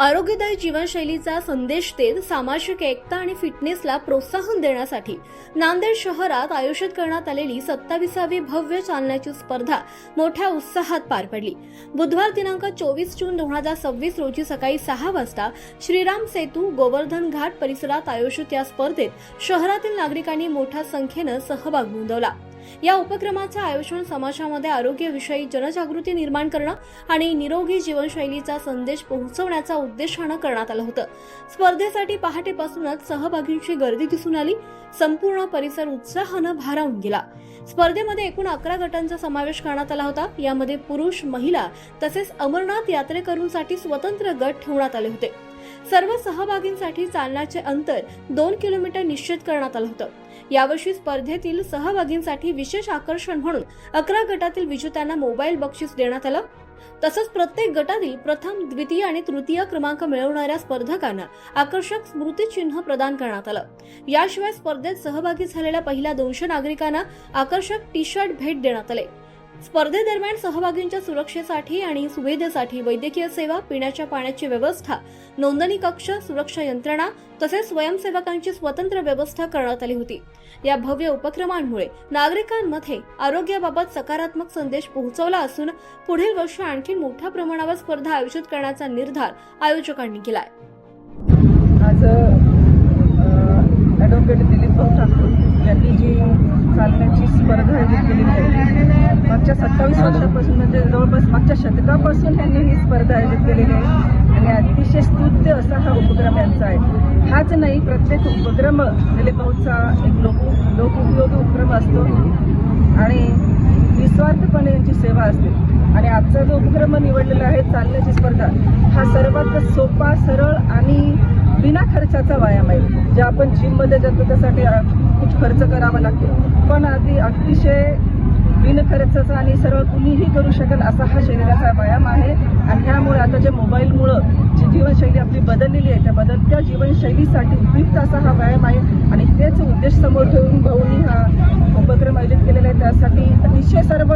आरोग्यदायी जीवनशैलीचा संदेश देत सामाजिक एकता आणि फिटनेसला प्रोत्साहन देण्यासाठी नांदेड शहरात आयोजित करण्यात आलेली 27वी भव्य चालण्याची स्पर्धा मोठ्या उत्साहात पार पडली। बुधवार दिनांक 24 जून 2026 रोजी सकाळी 6 वाजता श्रीराम सेतू गोवर्धन घाट परिसरात आयोजित या स्पर्धेत शहरातील नागरिकांनी मोठ्या संख्येने सहभाग नोंदवला। या उपक्रमाचे आयोजन समाजामध्ये आरोग्याविषयी जनजागृती निर्माण करणं आणि निरोगी जीवनशैलीचा संदेश पोहोचवण्याचा उद्देशाने करण्यात आलं होतं। स्पर्धेसाठी पहाटेपासूनच सहभागींची गर्दी दिसून आली। संपूर्ण परिसर उत्साहाने भारावून गेला। स्पर्धेमध्ये एकूण 11 गटांचा समावेश करण्यात आला होता। यामध्ये पुरुष, महिला तसेच अमरनाथ यात्रेकरूंसाठी स्वतंत्र गट ठेवण्यात आले होते। सर्व सहभागींसाठी चालण्याचे अंतर 2 किलोमीटर निश्चित करण्यात आलं होतं। यावर्षी स्पर्धेतील सहभागींसाठी विशेष आकर्षण म्हणून 11 गटातील विजेत्यांना मोबाईल बक्षीस देण्यात आलं। तसंच प्रत्येक गटातील प्रथम, द्वितीय आणि तृतीय क्रमांक मिळवणाऱ्या स्पर्धकांना आकर्षक स्मृतिचिन्ह प्रदान करण्यात आलं। याशिवाय स्पर्धेत सहभागी झालेल्या पहिल्या 200 नागरिकांना आकर्षक टी-शर्ट भेट देण्यात आले। स्पर्धेदरम्यान सहभागींच्या सुरक्षेसाठी आणि सुविधेसाठी वैद्यकीय सेवा, पिण्याच्या पाण्याची व्यवस्था, नोंदणी कक्ष, सुरक्षा यंत्रणा तसेच स्वयंसेवकांची स्वतंत्र व्यवस्था करण्यात आली होती। या भव्य उपक्रमांमुळे नागरिकांमध्ये आरोग्याबाबत सकारात्मक संदेश पोहोचवला असून पुढील वर्षी आणखी मोठ्या प्रमाणावर स्पर्धा आयोजित करण्याचा निर्धार आयोजकांनी केलाय। आज ॲडव्होकेट दिलीप भाऊ ठाकूर यांनी जी चालण्याची स्पर्धा आयोजित केलेली आहे, मागच्या 27 वर्षापासून म्हणजे जवळपास मागच्या शतकापासून यांनी ही स्पर्धा आयोजित केलेली आहे आणि अतिशय स्तुत्य असा हा उपक्रम यांचा आहे। हाच नाही, प्रत्येक उपक्रम दिलीप भाऊचा एक लोकोपयोगी उपक्रम असतो आणि निस्वार्थपणे यांची सेवा असते। आणि आजचा जो उपक्रम निवडलेला आहे चालण्याची स्पर्धा, हा सर्वात सोपा, सरळ आणि बिना खर्चाचा व्यायाम आहे। जे आपण जिममध्ये जातो त्यासाठी खूप खर्च करावा लागतो, पण अतिशय बिनखर्चाचा आणि सरळ कुणीही करू शकेल असा हा शरीराचा व्यायाम आहे। आणि ह्यामुळे आता जे मोबाईलमुळं जी जीवनशैली आपली बदललेली आहे, त्या बदलत्या जीवनशैलीसाठी उपयुक्त असा हा व्यायाम आहे आणि तेच उद्देश समोर ठेवून भाऊंनी हा उपक्रम आयोजित केलेला आहे। त्यासाठी अतिशय सर्व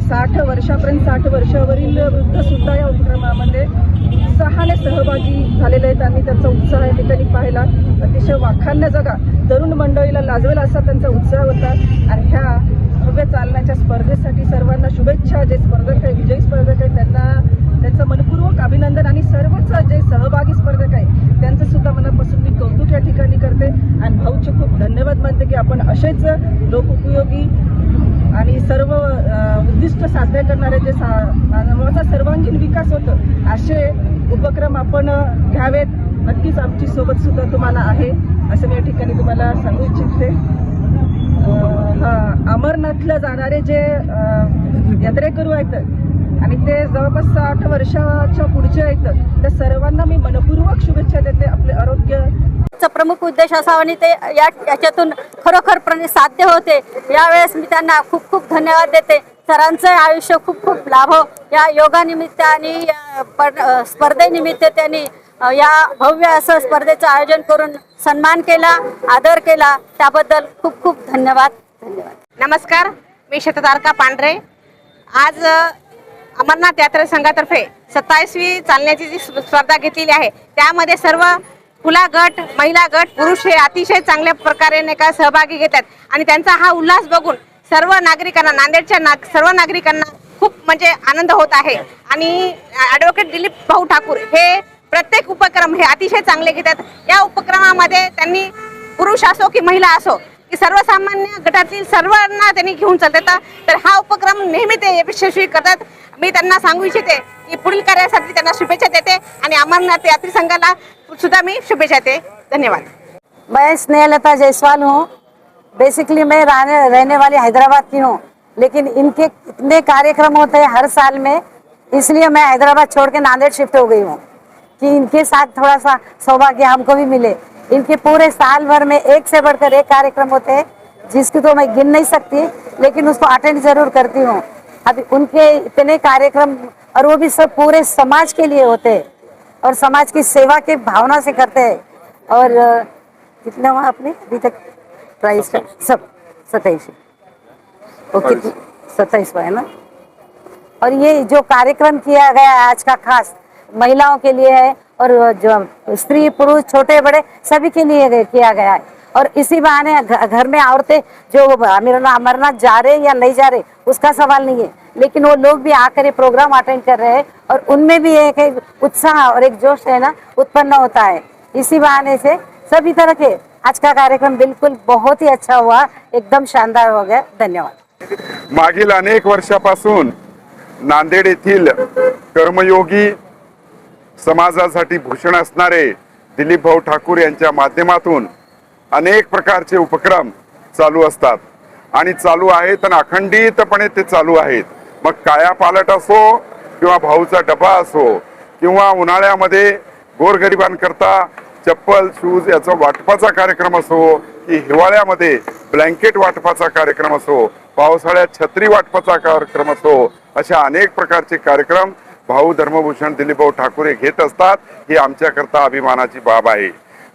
60 वर्षापर्यंत 60 वर्षावरील वृद्ध सुद्धा या उपक्रमामध्ये उत्साहाने सहभागी झालेले आहेत आणि त्यांचा उत्साह या ठिकाणी पाहिला अतिशय वाखाणण्याजोगा, तरुण मंडळीला लाजवेल असा त्यांचा उत्साह होता। आणि ह्या भव्य चालण्याच्या स्पर्धेसाठी सर्वांना शुभेच्छा। जे स्पर्धक आहे, विजयी स्पर्धक आहे, त्यांचं मनपूर्वक अभिनंदन आणि सर्वच जे सहभागी स्पर्धक आहे त्यांचं सुद्धा मनापासून मी कौतुक या ठिकाणी करते आणि भाऊचे खूप धन्यवाद मानते की आपण असेच लोकोपयोगी आणि सर्व उद्दिष्ट साध्य करणारे जे मानवाचा सर्वांगीण विकास होतो असे उपक्रम आपण घ्यावेत। नक्कीच आमची सोबत सुद्धा तुम्हाला आहे असं मी या ठिकाणी तुम्हाला सांगू इच्छिते। अमरनाथला जाणारे जे यात्रेकरू आहेत आणि ते जवळपास 60 वर्षाच्या पुढचे आहेत, त्या सर्वांना मी मनपूर्वक शुभेच्छा देते। आपले आरोग्य प्रमुख उद्देश असावा आणि ते याच्यातून खरोखर साध्य होते। यावेळेस मी त्यांना खूप खूप धन्यवाद देते। सरांचं आयुष्य खूप खूप लाभो। या योगानिमित्त आणि स्पर्धेनिमित्त त्यांनी या भव्य असं स्पर्धेचं आयोजन करून सन्मान केला, आदर केला, त्याबद्दल खूप खूप धन्यवाद। नमस्कार, मी शततारका पांढरे। आज अमरनाथ यात्रा संघातर्फे 27वी चालण्याची जी स्पर्धा घेतलेली आहे त्यामध्ये सर्व खुला गट, महिला गट, पुरुष हे अतिशय चांगल्या प्रकारे सहभागी घेतात आणि त्यांचा हा उल्हास बघून सर्व नागरिकांना, नांदेडच्या सर्व नागरिकांना खूप म्हणजे आनंद होत आहे। आणि ॲडव्होकेट दिलीप भाऊ ठाकूर हे प्रत्येक उपक्रम हे अतिशय चांगले घेतात। या उपक्रमामध्ये त्यांनी पुरुष असो की महिला असो की सर्वसामान्य गटातील सर्वांना त्यांनी घेऊन चालतात, तर हा उपक्रम नेहमी ते यशस्वी करतात। मी त्यांना सांगू इच्छिते की पुढील कार्यासाठी त्यांना शुभेच्छा देते आणि अमरनाथ यात्री संघाला सुद्धा मी शुभेच्छा देते। धन्यवाद। मैं स्नेहलता जायसवाल हूँ। बेसिकली मैं रहने वाली हैदराबाद की हूँ, लेकिन इनके इतने कार्यक्रम होते हैं हर साल में, इसलिए मैं हैदराबाद छोड़ के नांदेड़ शिफ्ट हो गई हूँ कि इनके साथ थोड़ा सा सौभाग्य हमको भी मिले। इनके पूरे साल भर में एक से बढ़कर एक कार्यक्रम होते हैं जिसकी तो मैं गिन नहीं सकती, लेकिन उसको अटेंड जरूर करती हूँ। अभी उनके इतने कार्यक्रम, और वो भी सब पूरे समाज के लिए होते हैं और समाज की सेवा की भावना से करते हैं। और कितना हुआ आपने अभी तक प्राइस का? सब 27। ओके, 27 है ना। और ये जो कार्यक्रम किया गया आज का खास, महिलाओं के लिए है और जो स्त्री पुरुष छोटे बड़े सभी के लिए किया गया है। और इसी बहाने घर में औरतें जो अमरनाथ जा रहे या नहीं जा रहे उसका सवाल नहीं है, लेकिन वो लोग भी आकर ये प्रोग्राम अटेंड कर रहे हैं और उनमें भी एक उत्साह और एक जोश है ना उत्पन्न होता है। इसी बहाने से सभी तरह के आज का कार्यक्रम बिल्कुल बहुत ही अच्छा हुआ, एकदम शानदार हो गया। धन्यवाद। मागील अनेक वर्षापासून नांदेड येथील कर्मयोगी समाजासाठी भूषण असणारे दिलीप भाऊ ठाकूर यांच्या माध्यमातून अनेक प्रकारचे उपक्रम चालू असतात आणि चालू आहेत आणि अखंडितपणे ते चालू आहेत। मग कायापालट असो किंवा भाऊचा डबा असो किंवा उन्हाळ्यामध्ये गोरगरिबांकरता चप्पल शूज याचा वाटपाचा कार्यक्रम असो की हिवाळ्यामध्ये ब्लँकेट वाटपाचा कार्यक्रम असो, पावसाळ्यात छत्री वाटपाचा कार्यक्रम असो, अशा अनेक प्रकारचे कार्यक्रम भाऊ धर्मभूषण दिलीपभाऊ ठाकूर हे घेत असतात। ही आमच्याकरता अभिमानाची बाब आहे।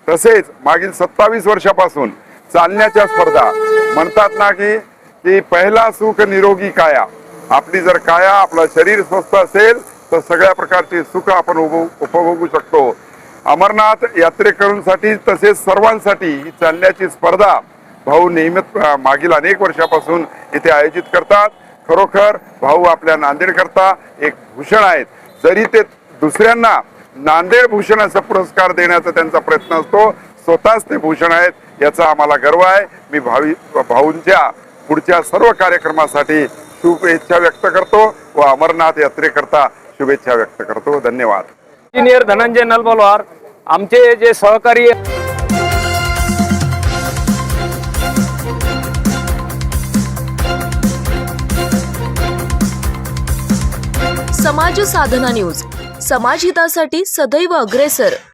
तसेच मागील 27 वर्षापासून चालण्याच्या स्पर्धा म्हणतात ना की पहिला सुख निरोगी काया, आपली जर काया आपलं शरीर स्वस्थ असेल तर सगळ्या प्रकारचे सुख आपण उपभोगू शकतो। अमरनाथ यात्रेकरूंसाठी तसेच सर्वांसाठी ही चालण्याची स्पर्धा भाऊ नेहमीच मागील अनेक वर्षापासून इथे आयोजित करतात। खरोखर भाऊ आपल्या नांदेड करता एक भूषण आहेत। जरी ते दुसऱ्यांना नांदेड भूषण असा पुरस्कार देण्याचा त्यांचा प्रयत्न असतो, स्वतःच ते भूषण आहेत याचा आम्हाला गर्व आहे। मी भाऊंच्या पुढच्या सर्व कार्यक्रमासाठी शुभेच्छा व्यक्त करतो व अमरनाथ यात्रेकरता शुभेच्छा व्यक्त करतो। धन्यवाद। इंजिनियर धनंजय नलबलवार आमचे जे सहकारी समाज साधना न्यूज, समाजहितासाठी सदैव अग्रेसर।